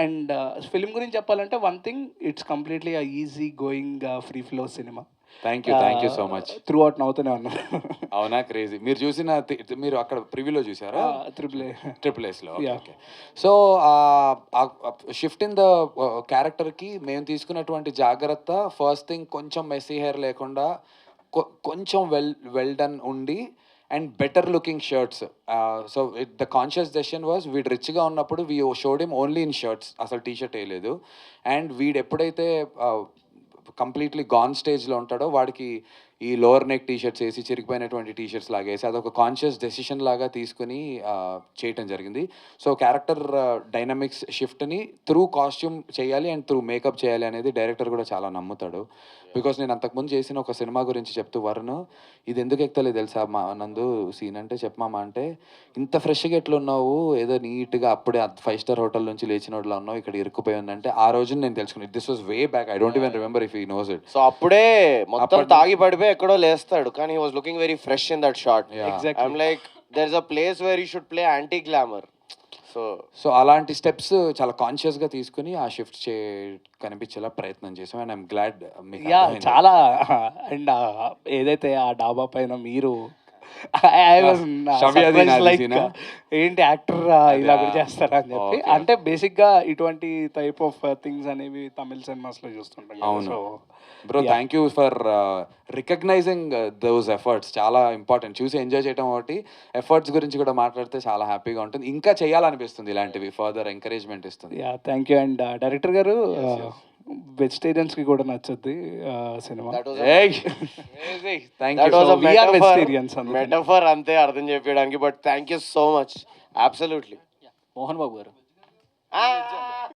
And film గురించి చెప్పాలంటే one thing, it's completely easy going free flow cinema. Thank you so much. Through out నవ్వుతూనే ఉన్నా. అవునా, crazy. మీరు చూసిన మీరు అక్కడ ప్రివ్యూలో చూసారా? ట్రిపుల్ ఎస్లో. Okay. So shift in the క్యారెక్టర్కి మేము తీసుకున్నటువంటి జాగ్రత్త, ఫస్ట్ థింగ్ కొంచెం మెస్సీ హెయిర్ లేకుండా కొంచెం వెల్ డన్ ఉండి and better looking shirts. So the conscious decision was, వీడు రిచ్గా ఉన్నప్పుడు we showed him only in shirts, అసలు టీ షర్ట్ వేయలేదు. అండ్ వీడు ఎప్పుడైతే కంప్లీట్లీ గాన్ స్టేజ్లో ఉంటాడో వాడికి ఈ లోవర్ నెక్ టీ షర్ట్స్ వేసి, చిరిగిపోయినటువంటి టీ షర్ట్స్ లాగా వేసి, అదొక కాన్షియస్ డెసిషన్ లాగా తీసుకుని చేయటం జరిగింది. సో క్యారెక్టర్ డైనమిక్స్ షిఫ్ట్ని త్రూ కాస్ట్యూమ్ చేయాలి అండ్ త్రూ మేకప్ చేయాలి అనేది డైరెక్టర్ కూడా చాలా నమ్ముతాడు. బికాస్ నేను అంతకుముందు చేసిన ఒక సినిమా గురించి చెప్తూ, వరుణ్ ఇది ఎందుకు ఎక్కుతలేదు తెలుసా మా నందు సీన్ అంటే, చెప్పమామా అంటే, ఇంత ఫ్రెష్గా ఎట్లున్నావు, ఏదో నీట్గా అప్పుడే 5 స్టార్ హోటల్ నుంచి లేచిన వాటిలో ఉన్నావు, ఇక్కడ ఇరుక్కుపోయి ఉందంటే ఆ రోజు నేను తెలుసుకున్నాను. This was way back, I don't even remember if he knows it. So అప్పుడే మొత్తం తాగి పడిపోయి ఎక్కడో లేస్తాడు, కానీ he was looking very fresh in that shot. I'm like, there is a place where you should play anti glamour. So అలాంటి steps చాలా కాన్షియస్గా తీసుకుని ఆ షిఫ్ట్ కనిపించేలా ప్రయత్నం చేసాం. And I'm glad. చాలా. అండ్ ఏదైతే ఆ డాబా పైన మీరు ఏంటి యాక్టర్ ఇలా కూడా చేస్తారా అని చెప్పి, అంటే బేసిక్గా ఇటువంటి టైప్ ఆఫ్ థింగ్స్ అనేవి తమిళ సినిమాస్లో చూస్తుంటాం. అవును bro, thank you for recognising those efforts. చాలా ఇంపార్టెంట్. చూసి ఎంజాయ్ చేయడం ఒకటి, ఎఫర్ట్స్ గురించి కూడా మాట్లాడితే చాలా హ్యాపీగా ఉంటుంది. ఇంకా చేయాలనిపిస్తుంది, ఇలాంటివి ఫర్దర్ ఎంకరేజ్మెంట్ ఇస్తుంది. Thank you. అండ్ డైరెక్టర్ గారు, వెజిటేరియన్స్ కి కూడా నచ్చుద్ది సినిమా. మెటఫర్ అంతే అర్థం చెప్పడానికి, but thank you so much. Absolutely. Mohan Babu గారు